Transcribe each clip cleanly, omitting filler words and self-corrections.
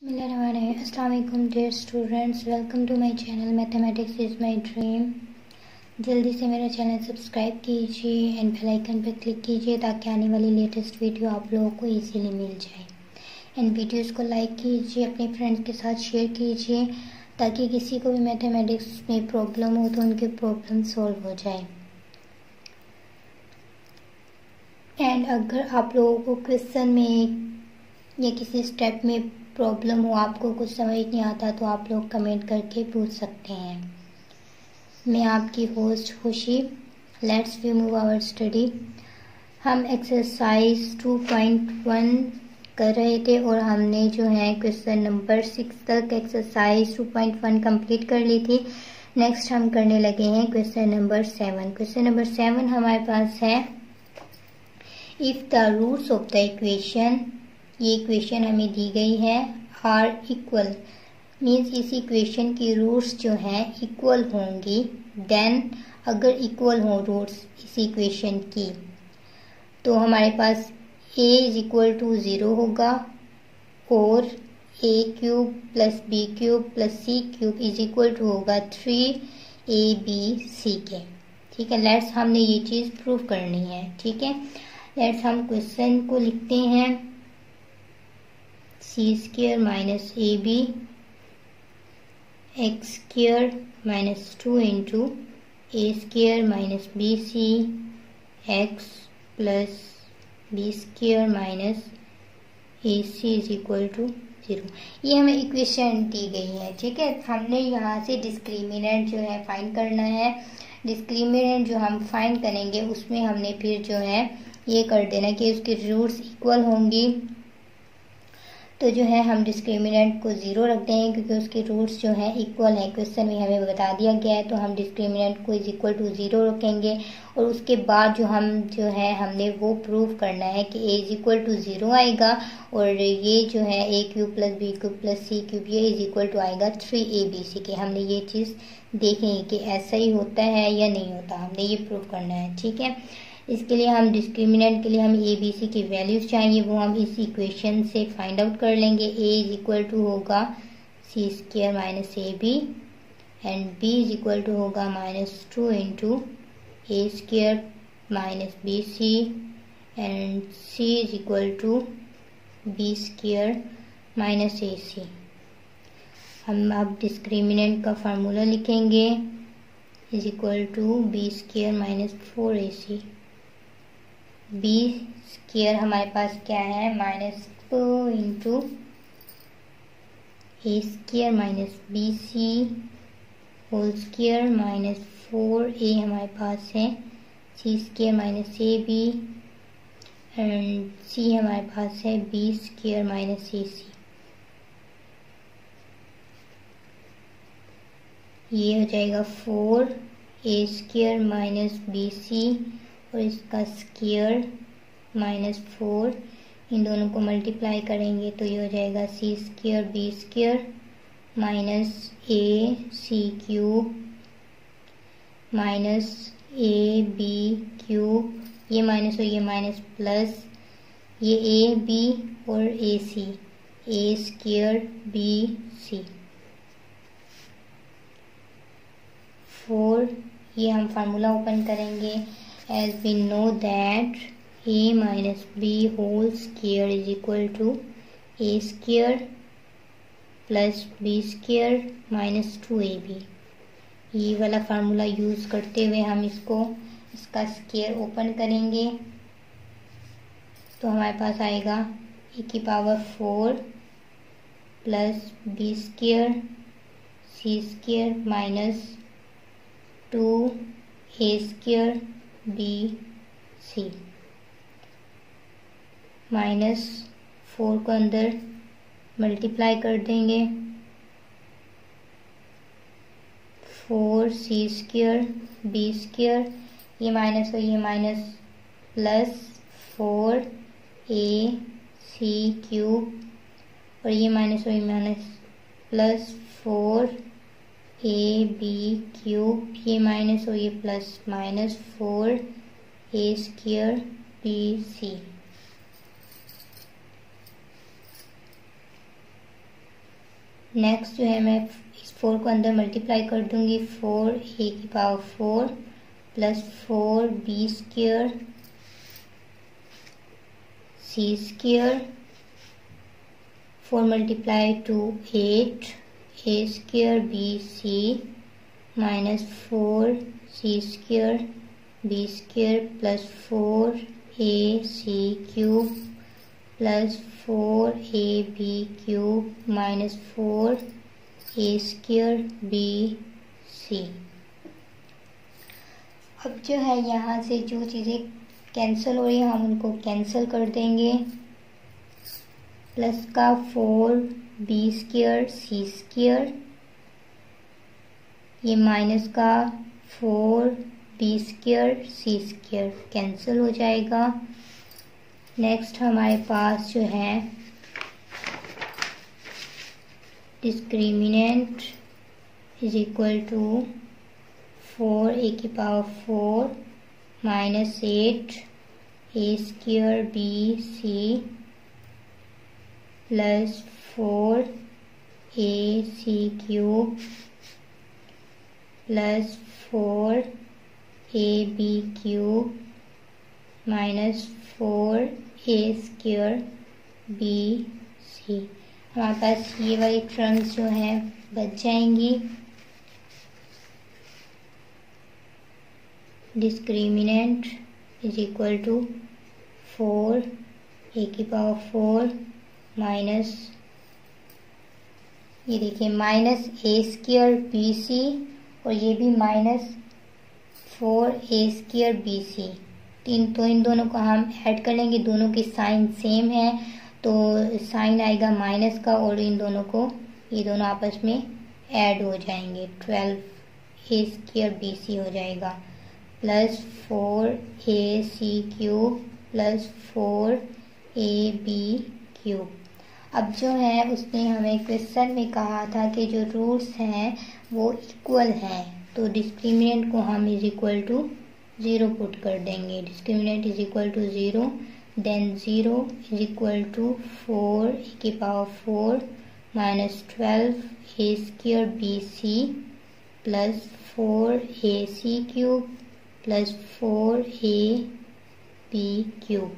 अस्सलाम वालेकुम dear students, welcome to my channel mathematics is my dream. जल्दी से मेरा चैनल सब्सक्राइब कीजिए एंड बेल आइकन पर क्लिक कीजिए ताकि आने वाली लेटेस्ट वीडियो आप लोगों को इजीली मिल जाए। एंड वीडियोस को लाइक कीजिए, अपने फ्रेंड्स के साथ शेयर कीजिए ताकि किसी को भी मैथमेटिक्स में प्रॉब्लम हो तो उनकी प्रॉब्लम सॉल्व हो जाए। एंड अगर आप लोगों को क्वेश्चन में या किसी स्टेप में प्रॉब्लम हो, आपको कुछ समझ नहीं आता, तो आप लोग कमेंट करके पूछ सकते हैं। मैं आपकी host Khushi. Let's we move our study. हम एक्सरसाइज 2.1 कर रहे थे और हमने जो है क्वेश्चन नंबर 6 तक एक्सरसाइज 2.1 कंप्लीट कर ली थी। नेक्स्ट हम करने लगे हैं क्वेश्चन नंबर 7। क्वेश्चन नंबर 7 हमारे पास है, if the roots of the equation, ये इक्वेशन हमें दी गई है, आर इक्वल, मीन्स इस इक्वेशन की रूट्स जो हैं इक्वल होंगी। देन अगर इक्वल हो रूट्स इस इक्वेशन की तो हमारे पास a इज इक्वल टू 0 होगा और a cube plus b cube plus c cube is equal to होगा 3abc के। ठीक है, लेट्स हमने ये चीज़ प्रूव करनी है। ठीक है, लेट्स हम क्वेश्चन को लिखते हैं, C square minus A B X square minus 2 into A square minus B C X plus B square minus A C is equal to 0। ये हमें इक्वेशन दी गई है। ठीक है, हमने यहाँ से डिस्क्रिमिनेंट जो है फाइंड करना है। डिस्क्रिमिनेंट जो हम फाइंड करेंगे उसमें हमने फिर जो है ये कर देना कि उसकी रूट्स इक्वल होंगी, तो जो है हम डिस्क्रिमिनेंट को 0 रख देंगे क्योंकि उसके रूट्स जो है इक्वल है। क्वेश्चन में हमें बता दिया गया है, तो हम डिस्क्रिमिनेंट को इज इक्वल टू 0 रखेंगे। और उसके बाद जो है हमने वो प्रूव करना है कि a इज इक्वल टू 0 आएगा और ये जो है a cube plus b cube plus c cube ये इज इक्वल टू आएगा 3abc के। हमने ये चीज़ देखेंगे कि ऐसा ही होता है या नहीं होता, हमने ये प्रूव करना है। ठीक है, इसके लिए हम डिस्क्रिमिनेंट के लिए हम ए बी सी की वैल्यूज चाहिए, वो हम इस इक्वेशन से फाइंड आउट कर लेंगे। a इज इक्वल टू होगा C square minus A B and b is equal to होगा minus 2 into A square minus B C and c is equal to B square minus A C. हम अब discriminant का formula लिखेंगे, is equal to B square minus 4ac। B square हमारे पास क्या है, minus 2 into A square minus B C whole square minus 4a हमारे पास है, C square minus A B and सी हमारे पास है बी स्क्वायर माइनस ए सी। ये हो जाएगा 4a स्क्वायर माइनस बी सी और इसका स्क्वायर माइनस 4, इन दोनों को मल्टीप्लाई करेंगे तो ये हो जाएगा C square B square minus A C cube minus A B cube, ये माइनस और ये माइनस प्लस ये ए बी और ए सी, ए स्क्वायर बी सी 4। ये हम फार्मूला ओपन करेंगे, as we know that a minus b whole square is equal to a square plus b square minus 2ab। ये वाला फार्मूला यूज़ करते हुए हम इसका स्क्वायर ओपन करेंगे तो हमारे पास आएगा e की power 4 plus B square C square minus 2a square B C minus 4 को अंदर मल्टीप्लाई कर देंगे, 4c स्क्वायर बी स्क्वायर, ये माइनस और ये माइनस प्लस 4ac क्यूब और ये माइनस और ये माइनस प्लस 4ab क्यूब, ये माइनस और ये plus minus 4a square B C. Next जो है मैं इस 4 को अंदर मल्टीप्लाई कर दूंगी, 4a की power 4 plus 4b square c square, 4 multiply two 8 a square b c minus 4c square b square plus 4ac cube plus 4ab cube minus 4a square bc। अब जो है यहाँ से जो चीज़ें कैंसिल हो रही है हम उनको कैंसिल कर देंगे। प्लस का 4b स्क्वायर c स्क्वायर, ये माइनस का 4b square c square cancel हो जाएगा। नेक्स्ट हमारे पास जो है discriminant is equal to 4a की power 4 minus 8a square bc plus 4ac cube plus 4ab cube minus 4a square bc। हमारे पास ये वाली टर्म्स जो हैं बच जाएंगी। Discriminant is equal to 4a की पावर 4 माइनस, ये देखिए माइनस a स्क्वायर bc और ये भी माइनस 4a स्क्वायर bc। तो इन दोनों को हम ऐड कर लेंगे, दोनों की साइन सेम है तो साइन आएगा माइनस का और इन दोनों को ये दोनों आपस में ऐड हो जाएंगे, 12a स्क्वायर bc हो जाएगा plus 4ac cube plus 4ab cube. अब जो है उसने हमें क्वेश्चन में कहा था कि जो रूट्स हैं वो इक्वल हैं, तो डिस्क्रिमिनेंट को हम इज इक्वल टू 0 पुट कर देंगे। Discriminant is equal to 0, then 0 is equal to 4a की power 4 minus 12a square bc plus 4ac cube plus 4ab cube.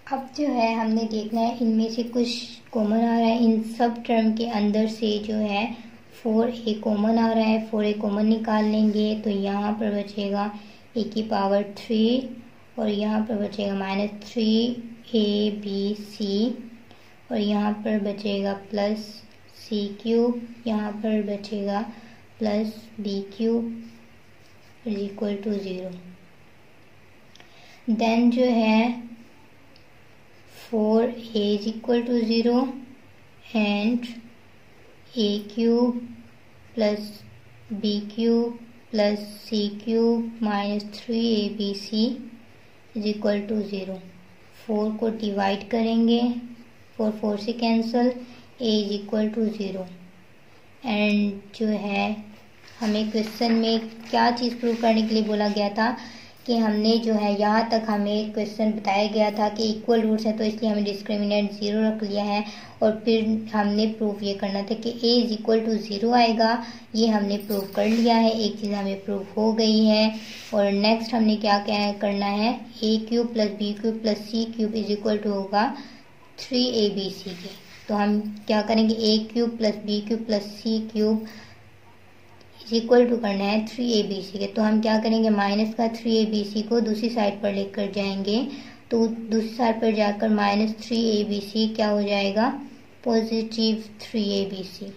अब जो है हमने देखना है इनमें से कुछ कॉमन आ रहा है, इन सब टर्म के अंदर से जो है 4a कॉमन आ रहा है, 4a कॉमन निकाल लेंगे तो यहाँ पर बचेगा a की पावर 3 और यहाँ पर बचेगा माइनस 3abc और यहाँ पर बचेगा प्लस c क्यूब, यहाँ पर बचेगा plus b cube is equal to 0। Then जो है 4a is equal to 0 and a cube plus b cube plus c cube minus 3abc is equal to 0। 4 को डिवाइड करेंगे, 4 से cancel, a is equal to 0। And जो है हमें question में क्या चीज़ प्रूव करने के लिए बोला गया था कि हमने जो है यहाँ तक हमें क्वेश्चन बताया गया था कि इक्वल रूट्स हैं, तो इसलिए हमें डिस्क्रिमिनेंट 0 रख लिया है और फिर हमने प्रूफ ये करना था कि a इज इक्वल टू 0 आएगा। ये हमने प्रूव कर लिया है, एक चीज़ हमें प्रूफ हो गई है। और नेक्स्ट हमने क्या क्या करना है, a cube plus b cube plus c cube is equal to होगा 3abc के। तो हम क्या करेंगे, a cube plus b cube plus c cube equal to करना है 3abc के। तो हम क्या करेंगे, माइनस का 3abc को दूसरी साइड पर लेकर जाएंगे, तो दूसरी साइड पर जाकर माइनस 3abc क्या हो जाएगा, पॉजिटिव 3abc।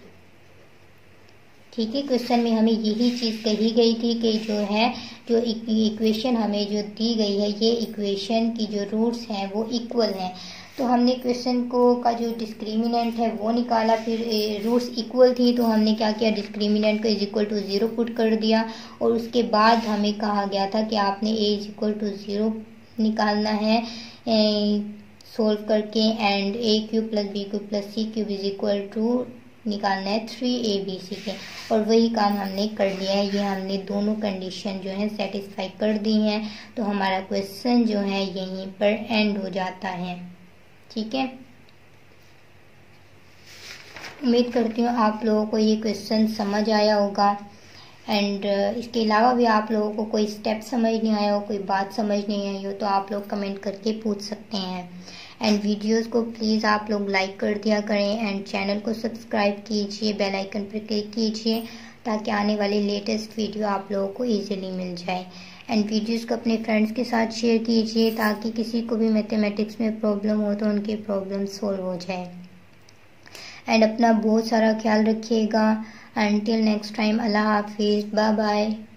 ठीक है, क्वेश्चन में हमें यही चीज़ कही गई थी कि जो है जो इक्वेशन हमें जो दी गई है, ये इक्वेशन की जो रूट्स हैं वो इक्वल हैं। तो हमने क्वेश्चन को का जो डिस्क्रिमिनेंट है वो निकाला, फिर रूट्स इक्वल थी तो हमने क्या किया, डिस्क्रिमिनेंट को इज इक्वल टू 0 पुट कर दिया। और उसके बाद हमें कहा गया था कि आपने a इज इक्वल टू 0 निकालना है सोल्व करके, and a cube plus b cube plus c cube is equal to निकालना है 3abc के। और वही काम हमने कर लिया है, ये हमने दोनों कंडीशन जो है सेटिस्फाई कर दी हैं। तो हमारा क्वेश्चन जो है यहीं पर एंड हो जाता है। ठीक है। उम्मीद करती हूँ आप लोगों को ये क्वेश्चन समझ आया होगा। एंड इसके अलावा भी आप लोगों को कोई स्टेप समझ नहीं आया हो, कोई बात समझ नहीं आई हो, तो आप लोग कमेंट करके पूछ सकते हैं। एंड वीडियोस को प्लीज़ आप लोग लाइक कर दिया करें एंड चैनल को सब्सक्राइब कीजिए, बेल आइकन पर क्लिक कीजिए ताकि आने वाली लेटेस्ट वीडियो आप लोगों को ईजिली मिल जाए। एंड वीडियोस को अपने फ्रेंड्स के साथ शेयर कीजिए ताकि किसी को भी मैथमेटिक्स में प्रॉब्लम हो तो उनकी प्रॉब्लम सॉल्व हो जाए। एंड अपना बहुत सारा ख्याल रखिएगा। Until next time, Allah Hafiz. Bye bye.